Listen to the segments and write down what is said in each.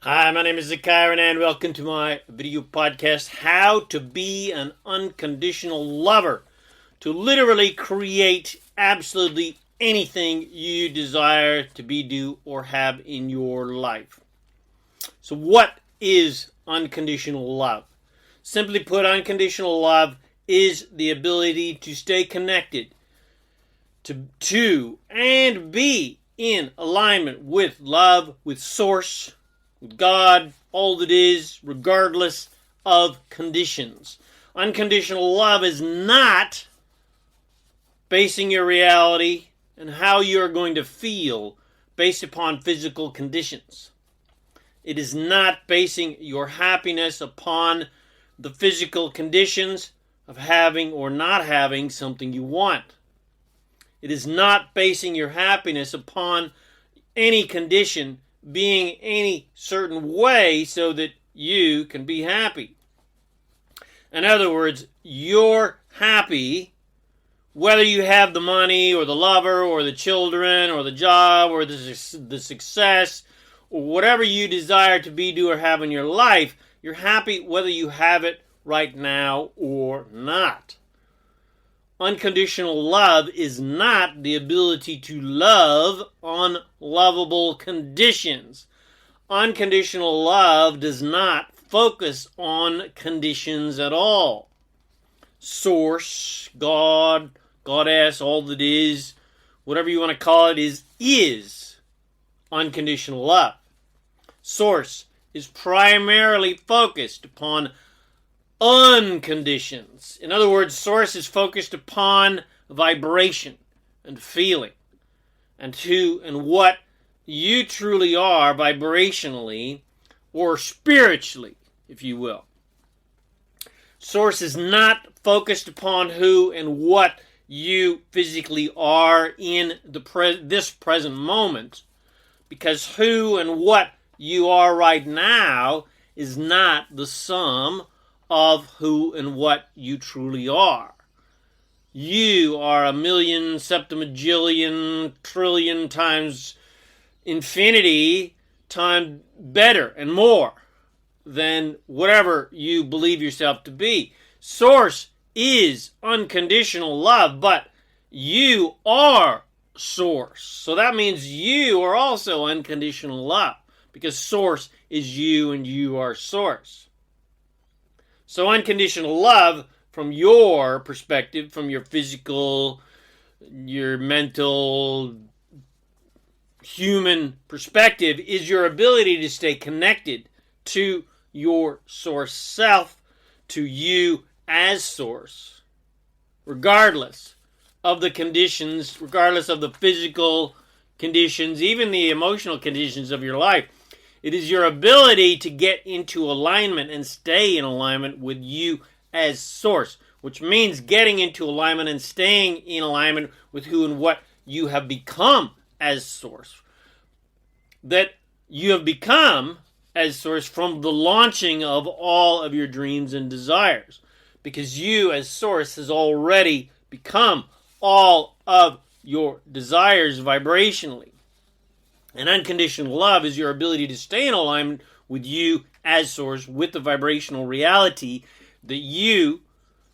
Hi, my name is ZaKaiRan and welcome to my video podcast, How to Be an Unconditional Lover. To literally create absolutely anything you desire to be, do, or have in your life. So what is unconditional love? Simply put, unconditional love is the ability to stay connected to and be in alignment with love, with Source, with God, all that is, regardless of conditions. Unconditional love is not basing your reality and how you're going to feel based upon physical conditions. It is not basing your happiness upon the physical conditions of having or not having something you want. It is not basing your happiness upon any condition being any certain way so that you can be happy. In other words, you're happy whether you have the money or the lover or the children or the job or the success or whatever you desire to be, do, or have in your life. You're happy whether you have it right now or not. Unconditional love is not the ability to love unlovable conditions. Unconditional love does not focus on conditions at all. Source, God, Goddess, all that is, whatever you want to call it, is unconditional love. Source is primarily focused upon unconditions. In other words, Source is focused upon vibration and feeling and who and what you truly are vibrationally or spiritually, if you will. Source is not focused upon who and what you physically are in this present moment, because who and what you are right now is not the sum of who and what you truly are. You are a million, septimajillion, trillion times infinity time better and more than whatever you believe yourself to be. Source is unconditional love, but you are Source. So that means you are also unconditional love, because Source is you and you are Source. So unconditional love, from your perspective, from your physical, your mental, human perspective, is your ability to stay connected to your Source self, to you as Source, regardless of the conditions, regardless of the physical conditions, even the emotional conditions of your life. It is your ability to get into alignment and stay in alignment with you as Source, which means getting into alignment and staying in alignment with who and what you have become as Source. That you have become as Source from the launching of all of your dreams and desires. Because you as Source has already become all of your desires vibrationally. And unconditional love is your ability to stay in alignment with you as Source, with the vibrational reality that you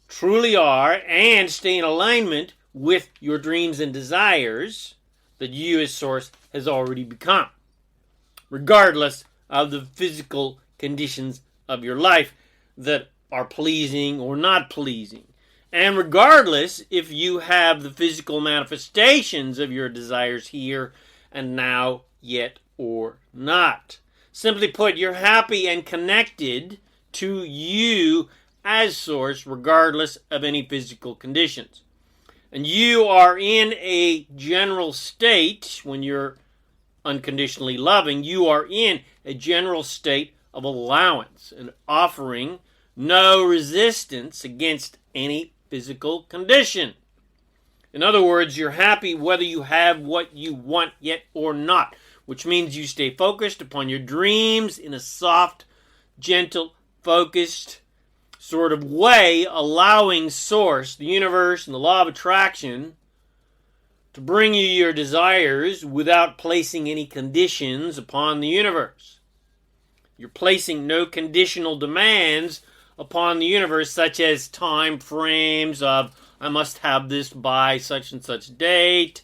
truly are, and stay in alignment with your dreams and desires that you as Source has already become, regardless of the physical conditions of your life that are pleasing or not pleasing. And regardless if you have the physical manifestations of your desires here and now yet or not. Simply put, you're happy and connected to you as Source regardless of any physical conditions. And you are in a general state, when you're unconditionally loving, you are in a general state of allowance and offering no resistance against any physical condition. In other words, you're happy whether you have what you want yet or not, which means you stay focused upon your dreams in a soft, gentle, focused sort of way, allowing Source, the universe, and the law of attraction to bring you your desires without placing any conditions upon the universe. You're placing no conditional demands upon the universe, such as time frames of, I must have this by such and such date,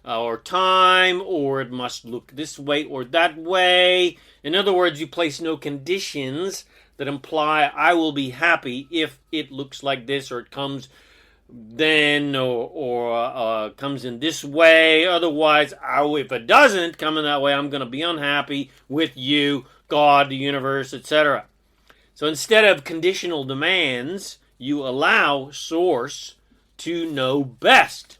or time, or it must look this way or that way. In other words, you place no conditions that imply I will be happy if it looks like this, or it comes then, or comes in this way. Otherwise, if it doesn't come in that way, I'm going to be unhappy with you, God, the universe, etc. So instead of conditional demands, you allow Source to know best.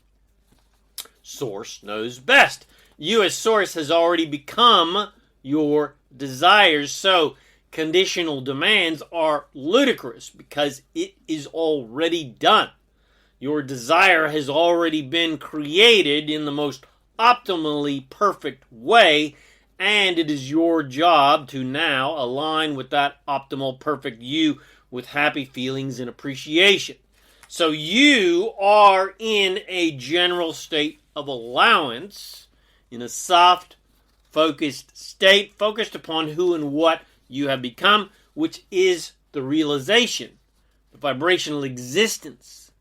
Source knows best. You as Source has already become your desires, so conditional demands are ludicrous because it is already done. Your desire has already been created in the most optimally perfect way, and it is your job to now align with that optimal perfect you with happy feelings and appreciation. So you are in a general state of allowance, in a soft, focused state, focused upon who and what you have become, which is the realization, the vibrational existence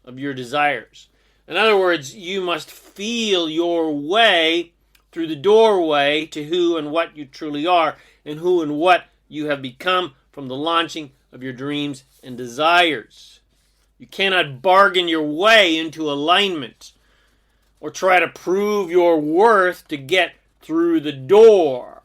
of your desires. In other words, you must feel your way through the doorway to who and what you truly are, and who and what you have become from the launching of your dreams and desires. You cannot bargain your way into alignment or try to prove your worth to get through the door,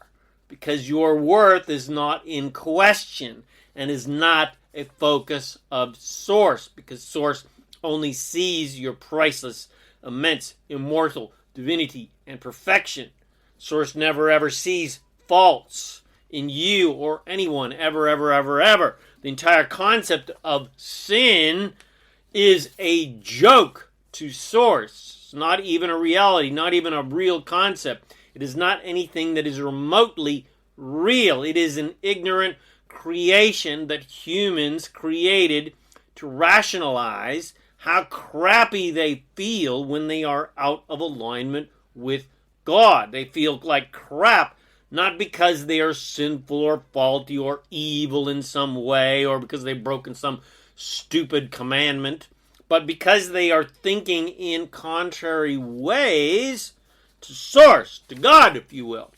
because your worth is not in question and is not a focus of Source, because Source only sees your priceless, immense, immortal divinity and perfection. Source never ever sees faults in you or anyone, ever, ever, ever, ever. The entire concept of sin is a joke to Source. It's not even a reality, not even a real concept. It is not anything that is remotely real. It is an ignorant creation that humans created to rationalize how crappy they feel when they are out of alignment with God. They feel like crap, not because they are sinful or faulty or evil in some way, or because they've broken some stupid commandment, but because they are thinking in contrary ways to Source, to God, if you will.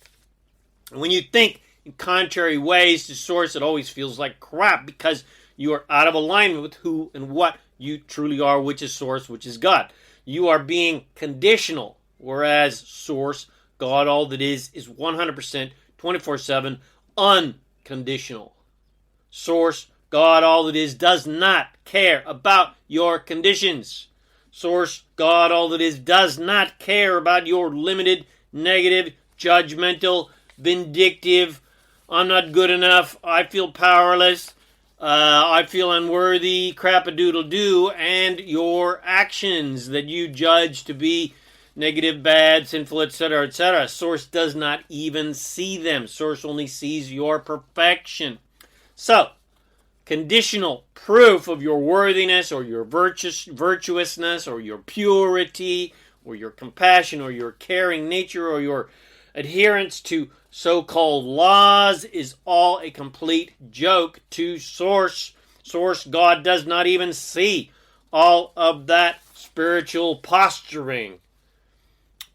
And when you think in contrary ways to Source, it always feels like crap, because you are out of alignment with who and what you truly are, which is Source, which is God. You are being conditional, whereas Source, God, all that is 100%, 24/7, unconditional. Source, God, all that is, does not care about your conditions. Source, God, all that is, does not care about your limited, negative, judgmental, vindictive, I'm not good enough, I feel powerless, I feel unworthy, crap-a-doodle-doo, and your actions that you judge to be negative, bad, sinful, etc., etc. Source does not even see them. Source only sees your perfection. So, conditional proof of your worthiness or your virtuousness or your purity or your compassion or your caring nature or your adherence to so-called laws is all a complete joke to Source. Source, God, does not even see all of that spiritual posturing.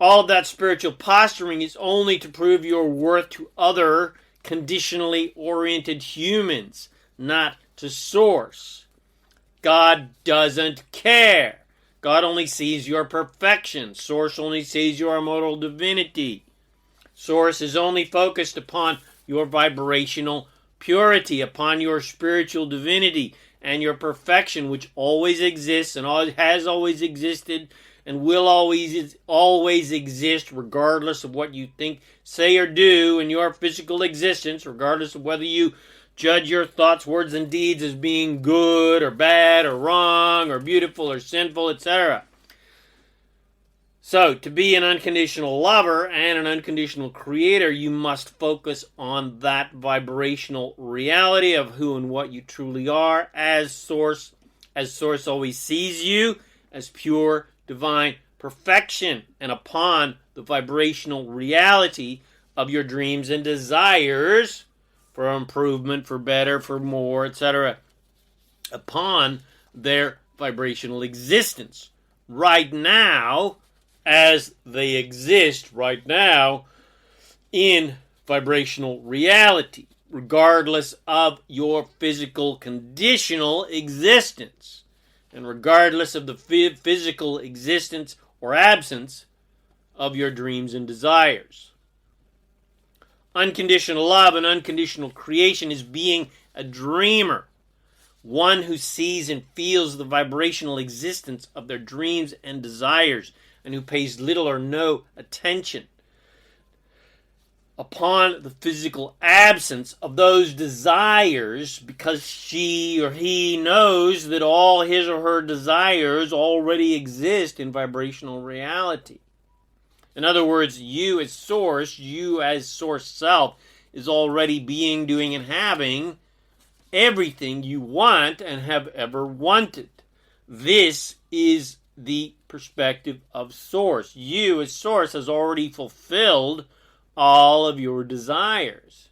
All of that spiritual posturing is only to prove your worth to other conditionally oriented humans, not to Source. God doesn't care. God only sees your perfection. Source only sees your immortal divinity. Source is only focused upon your vibrational purity, upon your spiritual divinity and your perfection, which always exists and has always existed and will always exist, regardless of what you think, say, or do in your physical existence, regardless of whether you judge your thoughts, words, and deeds as being good or bad or wrong or beautiful or sinful, etc. So, to be an unconditional lover and an unconditional creator, you must focus on that vibrational reality of who and what you truly are as Source always sees you, as pure, divine perfection, and upon the vibrational reality of your dreams and desires for improvement, for better, for more, etc., upon their vibrational existence right now, as they exist right now in vibrational reality, regardless of your physical conditional existence, and regardless of the physical existence or absence of your dreams and desires. Unconditional love and unconditional creation is being a dreamer, one who sees and feels the vibrational existence of their dreams and desires, and who pays little or no attention upon the physical absence of those desires, because she or he knows that all his or her desires already exist in vibrational reality. In other words, you as source, you as source self, is already being, doing, and having everything you want and have ever wanted. This is the perspective of source. You as source has already fulfilled all of your desires.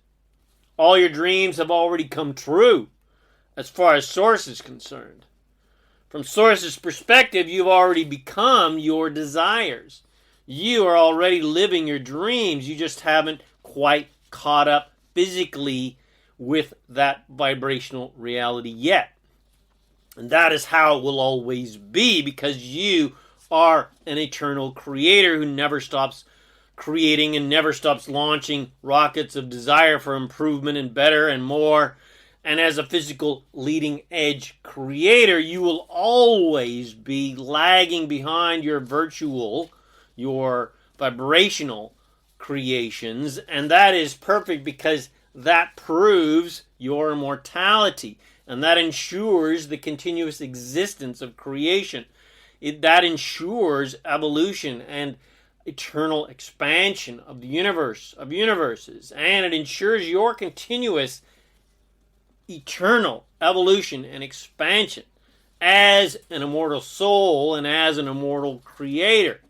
All your dreams have already come true as far as source is concerned. From source's perspective, you've already become your desires. You are already living your dreams. You just haven't quite caught up physically with that vibrational reality yet. And that is how it will always be, because you are an eternal creator who never stops creating and never stops launching rockets of desire for improvement and better and more. And as a physical leading edge creator, you will always be lagging behind your virtual, your vibrational creations. And that is perfect, because that proves your immortality, and that ensures the continuous existence of creation. That ensures evolution and eternal expansion of the universe, of universes, and it ensures your continuous eternal evolution and expansion as an immortal soul and as an immortal creator.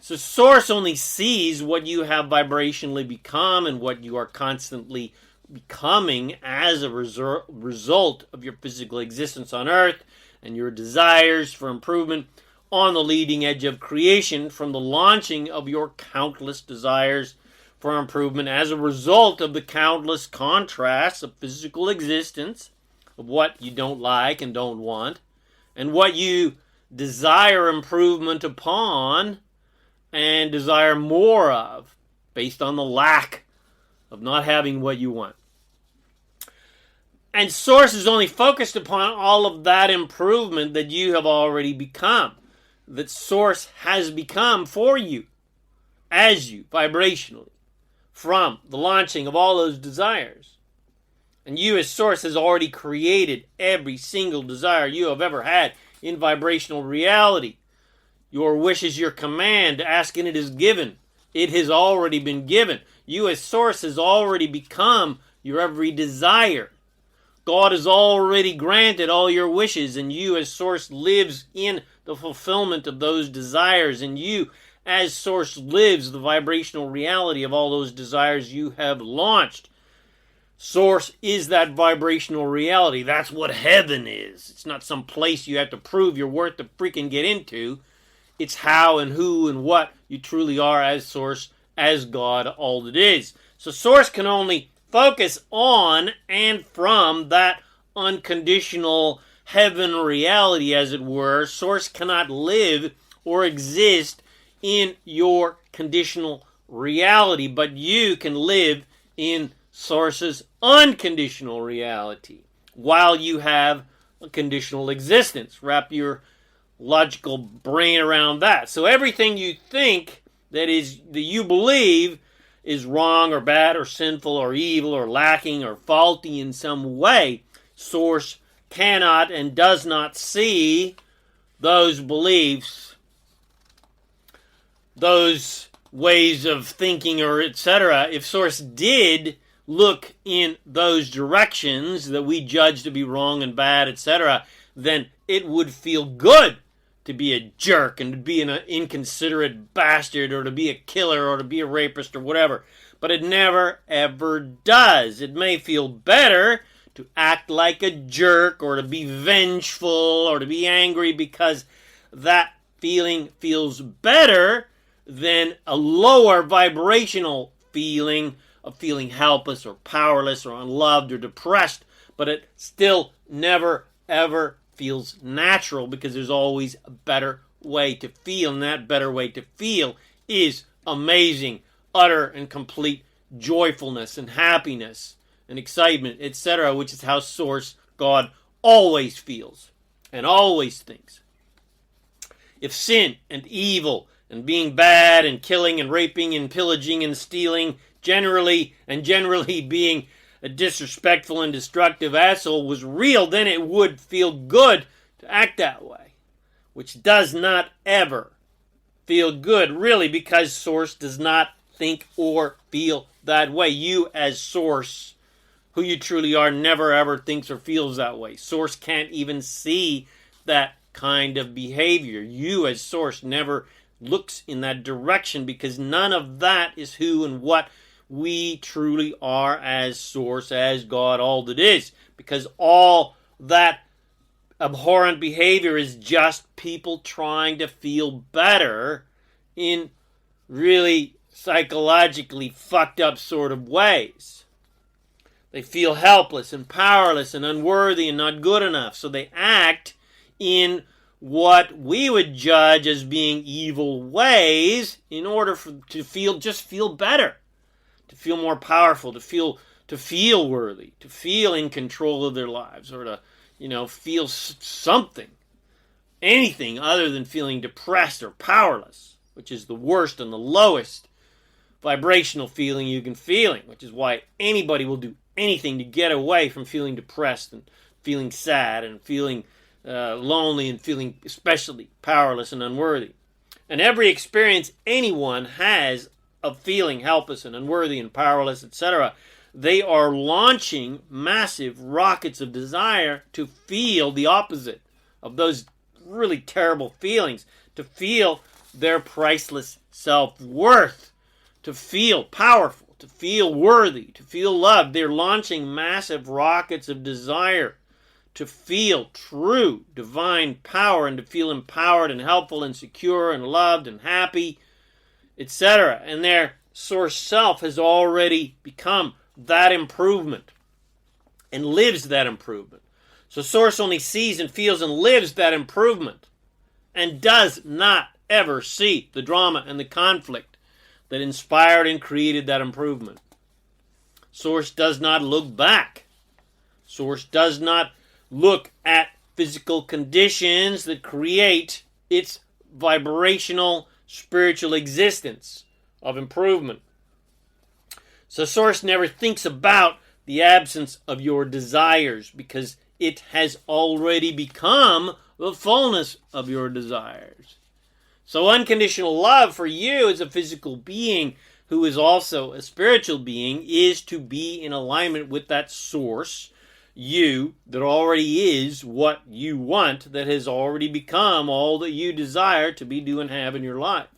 So source only sees what you have vibrationally become and what you are constantly becoming as a result of your physical existence on earth and your desires for improvement on the leading edge of creation, from the launching of your countless desires for improvement as a result of the countless contrasts of physical existence, of what you don't like and don't want, and what you desire improvement upon and desire more of, based on the lack of not having what you want. And source is only focused upon all of that improvement that you have already become, that source has become for you, as you, vibrationally, from the launching of all those desires. And you as source has already created every single desire you have ever had in vibrational reality. Your wish is your command, ask and it is given. It has already been given. You as source has already become your every desire. God has already granted all your wishes, and you as source lives in the fulfillment of those desires, and you as source lives the vibrational reality of all those desires you have launched. Source is that vibrational reality. That's what heaven is. It's not some place you have to prove your worth to freaking get into. It's how and who and what you truly are as source, as God, all that is. So source can only focus on and from that unconditional heaven reality, as it were. Source cannot live or exist in your conditional reality, but you can live in source's unconditional reality while you have a conditional existence. Wrap your logical brain around that. So everything you think that you believe is wrong or bad or sinful or evil or lacking or faulty in some way, source cannot and does not see those beliefs, those ways of thinking, or etc. If source did look in those directions that we judge to be wrong and bad, etc., then it would feel good to be a jerk and to be an inconsiderate bastard or to be a killer or to be a rapist or whatever. but it never ever does. It may feel better to act like a jerk or to be vengeful or to be angry because that feeling feels better than a lower vibrational feeling of feeling helpless or powerless or unloved or depressed, but it still never ever feels natural because there's always a better way to feel, and that better way to feel is amazing, utter and complete joyfulness and happiness and excitement, etc., which is how Source God always feels and always thinks. If sin and evil and being bad and killing and raping and pillaging and stealing generally being a disrespectful and destructive asshole was real, then it would feel good to act that way, which does not ever feel good, really, because Source does not think or feel that way. You as Source, who you truly are, never ever thinks or feels that way. Source can't even see that kind of behavior. You as Source never looks in that direction because none of that is who and what we truly are as Source, as God, all that is. Because all that abhorrent behavior is just people trying to feel better in really psychologically fucked up sort of ways. They feel helpless and powerless and unworthy and not good enough, so they act in what we would judge as being evil ways in order to feel better, to feel more powerful, to feel worthy, to feel in control of their lives, or to, feel something, anything other than feeling depressed or powerless, which is the worst and the lowest vibrational feeling you can feel, which is why anybody will do anything to get away from feeling depressed and feeling sad and feeling lonely and feeling especially powerless and unworthy. And every experience anyone has of feeling helpless and unworthy and powerless, etc., they are launching massive rockets of desire to feel the opposite of those really terrible feelings, to feel their priceless self-worth, to feel powerful, to feel worthy, to feel loved. They're launching massive rockets of desire to feel true divine power and to feel empowered and helpful and secure and loved and happy, etc. And their Source self has already become that improvement and lives that improvement. So Source only sees and feels and lives that improvement and does not ever see the drama and the conflict that inspired and created that improvement. Source does not look back. Source does not look at physical conditions that create its vibrational spiritual existence of improvement. So Source never thinks about the absence of your desires because it has already become the fullness of your desires. So unconditional love for you as a physical being who is also a spiritual being is to be in alignment with that Source, you, that already is what you want, that has already become all that you desire to be, do, and have in your life.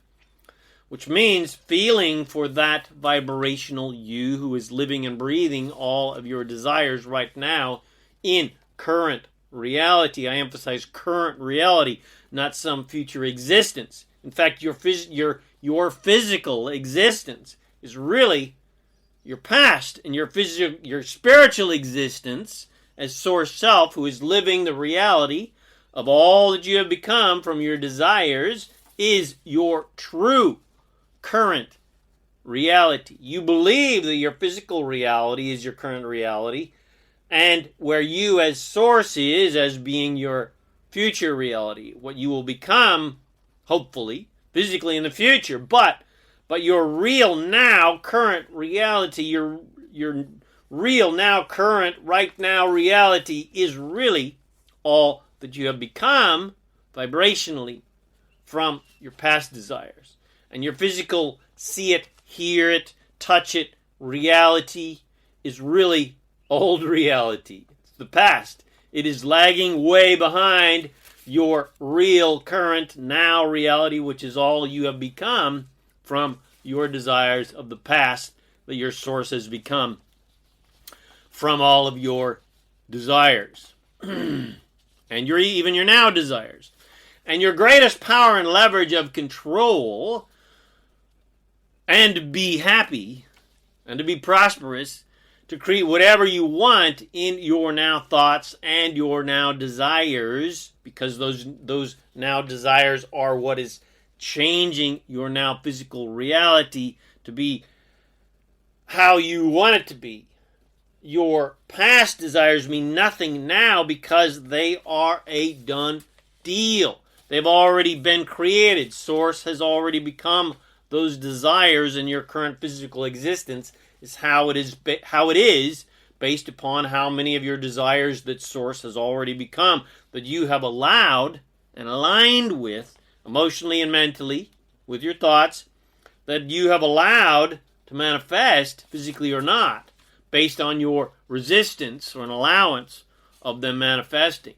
Which means feeling for that vibrational you who is living and breathing all of your desires right now in current reality. I emphasize current reality, not some future existence. In fact, your physical existence is really your past, and your spiritual existence as Source Self, who is living the reality of all that you have become from your desires, is your true current reality. You believe that your physical reality is your current reality, and where you as Source is as being your future reality, what you will become, hopefully, physically in the future, but your real now current reality, your real now current right now reality is really all that you have become vibrationally from your past desires. And your physical see it, hear it, touch it reality is really old reality. It's the past. It is lagging way behind your real current now reality, which is all you have become from your desires of the past that your source has become from all of your desires. And even your now desires. And your greatest power and leverage of control and to be happy and to be prosperous, to create whatever you want in your now thoughts and your now desires, because those now desires are what is changing your now physical reality to be how you want it to be. Your past desires mean nothing now because they are a done deal. They've already been created. Source has already become those desires, and your current physical existence is how it is based upon how many of your desires that Source has already become, that you have allowed and aligned with emotionally and mentally with your thoughts, that you have allowed to manifest physically or not, based on your resistance or an allowance of them manifesting.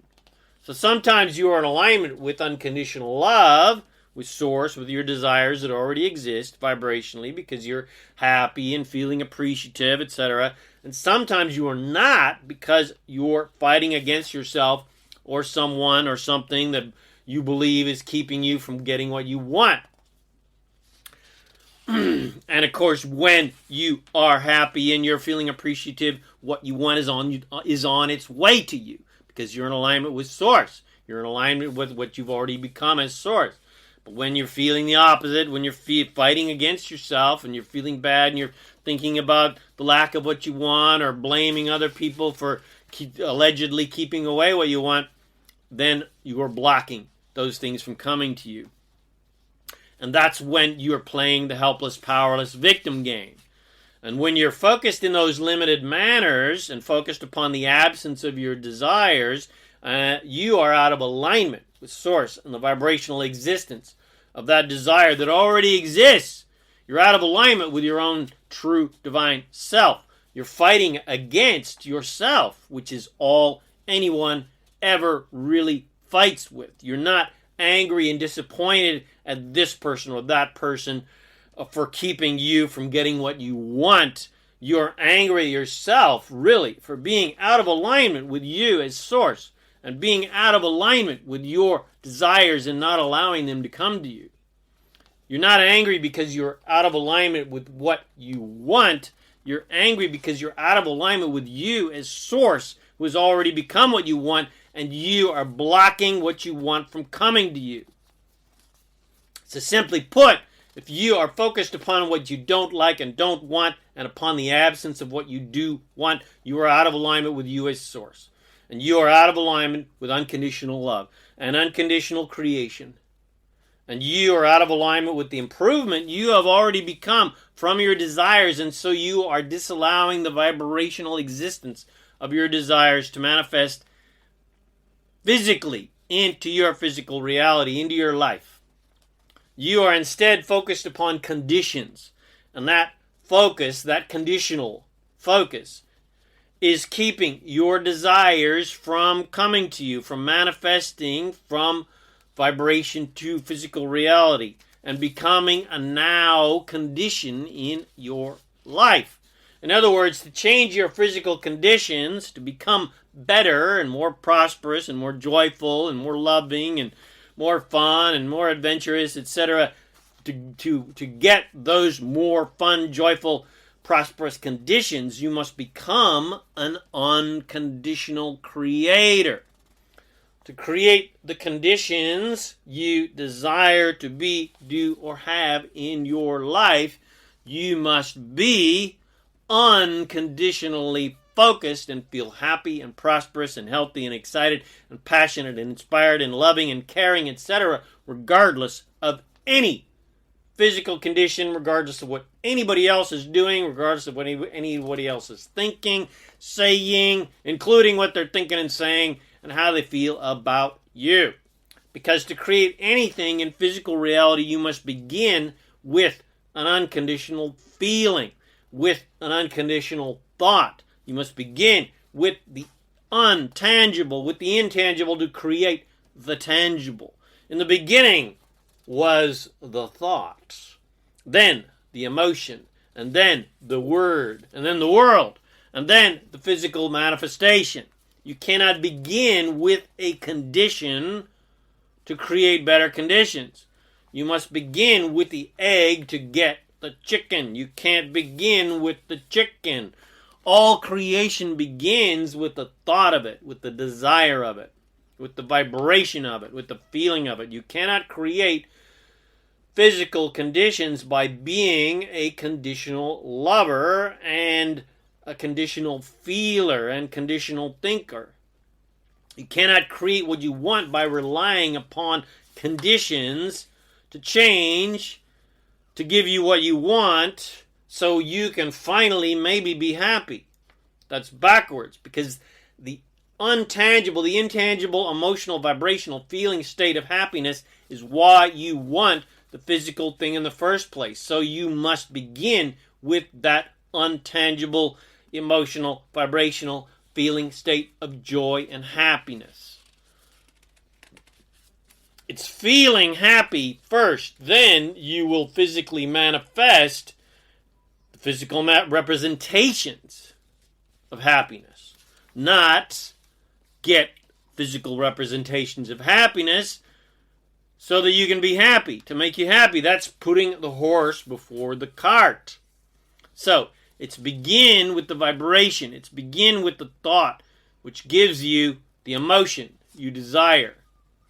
So sometimes you are in alignment with unconditional love, with Source, with your desires that already exist vibrationally because you're happy and feeling appreciative, etc. And sometimes you are not because you're fighting against yourself or someone or something that you believe is keeping you from getting what you want. And of course, when you are happy and you're feeling appreciative, what you want is on its way to you because you're in alignment with Source. You're in alignment with what you've already become as Source. But when you're feeling the opposite, when you're fighting against yourself and you're feeling bad and you're thinking about the lack of what you want or blaming other people for allegedly keeping away what you want, then you are blocking those things from coming to you. And that's when you're playing the helpless, powerless victim game. And when you're focused in those limited manners and focused upon the absence of your desires, you are out of alignment with Source and the vibrational existence of that desire that already exists. You're out of alignment with your own true divine self. You're fighting against yourself, which is all anyone ever really fights with. You're not angry and disappointed at this person or that person for keeping you from getting what you want. You're angry at yourself, really, for being out of alignment with you as Source and being out of alignment with your desires and not allowing them to come to you. You're not angry because you're out of alignment with what you want. You're angry because you're out of alignment with you as Source, who has already become what you want, and you are blocking what you want from coming to you. So simply put, if you are focused upon what you don't like and don't want, and upon the absence of what you do want, you are out of alignment with you as Source. And you are out of alignment with unconditional love and unconditional creation. And you are out of alignment with the improvement you have already become from your desires, and so you are disallowing the vibrational existence of your desires to manifest physically into your physical reality, into your life. You are instead focused upon conditions, and that focus, that conditional focus, is keeping your desires from coming to you, from manifesting from vibration to physical reality, and becoming a now condition in your life. In other words, to change your physical conditions, to become better and more prosperous and more joyful and more loving and more fun and more adventurous, etc., to get those more fun, joyful, prosperous conditions, you must become an unconditional creator. To create the conditions you desire to be, do, or have in your life, you must be unconditionally focused and feel happy and prosperous and healthy and excited and passionate and inspired and loving and caring, etc., regardless of any physical condition, regardless of what anybody else is doing, regardless of what anybody else is thinking, saying, including what they're thinking and saying, and how they feel about you. Because to create anything in physical reality, you must begin with an unconditional feeling, with an unconditional thought. You must begin with the untangible, with the intangible, to create the tangible. In the beginning was the thought, then the emotion, and then the Word, and then the world, and then the physical manifestation. You cannot begin with a condition to create better conditions. You must begin with the egg to get the chicken. You can't begin with the chicken. All creation begins with the thought of it, with the desire of it, with the vibration of it, with the feeling of it. You cannot create physical conditions by being a conditional lover and a conditional feeler and conditional thinker. You cannot create what you want by relying upon conditions to change, to give you what you want, so you can finally maybe be happy. That's backwards, because the intangible, emotional, vibrational, feeling state of happiness is why you want the physical thing in the first place. So you must begin with that untangible, emotional, vibrational, feeling state of joy and happiness. It's feeling happy first, then you will physically manifest the physical representations of happiness. Not get physical representations of happiness so that you can be happy, to make you happy. That's putting the horse before the cart. So, it's begin with the vibration. It's begin with the thought, which gives you the emotion you desire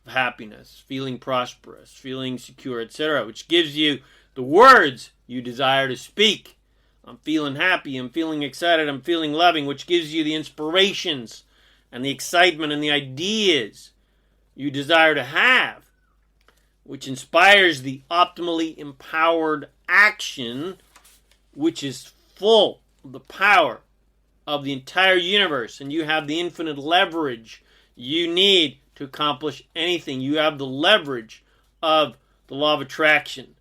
of happiness, feeling prosperous, feeling secure, etc., which gives you the words you desire to speak. I'm feeling happy, I'm feeling excited, I'm feeling loving, which gives you the inspirations and the excitement and the ideas you desire to have, which inspires the optimally empowered action, which is full of the power of the entire universe, and you have the infinite leverage you need to accomplish anything. You have the leverage of the law of attraction.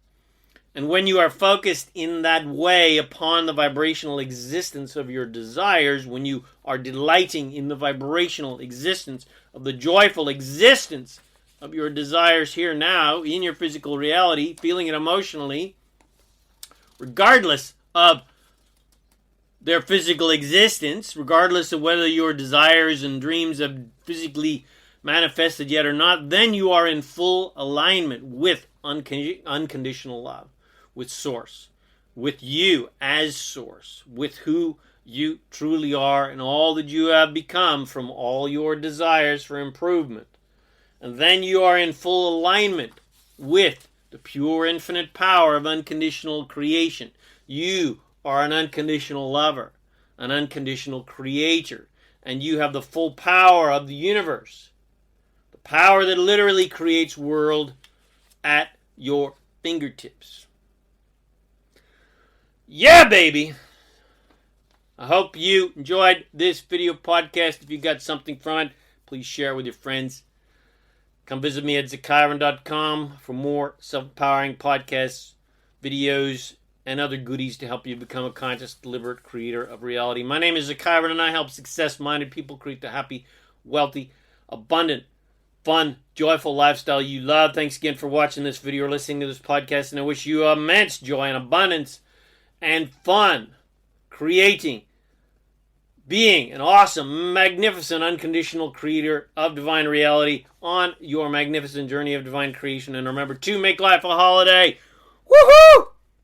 And when you are focused in that way upon the vibrational existence of your desires, when you are delighting in the vibrational existence of the joyful existence of your desires here now, in your physical reality, feeling it emotionally, regardless of their physical existence, regardless of whether your desires and dreams have physically manifested yet or not, then you are in full alignment with unconditional love, with Source, with you as Source, with who you truly are and all that you have become from all your desires for improvement. And then you are in full alignment with the pure infinite power of unconditional creation. You are an unconditional lover, an unconditional creator, and you have the full power of the universe. The power that literally creates world at your fingertips. Yeah, baby! I hope you enjoyed this video podcast. If you got something from it, please share it with your friends. Come visit me at ZaKaiRan.com for more self-empowering podcasts, videos, and other goodies to help you become a conscious, deliberate creator of reality. My name is ZaKaiRan, and I help success-minded people create the happy, wealthy, abundant, fun, joyful lifestyle you love. Thanks again for watching this video or listening to this podcast, and I wish you immense joy and abundance and fun creating, being an awesome, magnificent, unconditional creator of divine reality on your magnificent journey of divine creation. And remember to make life a holiday. Woohoo!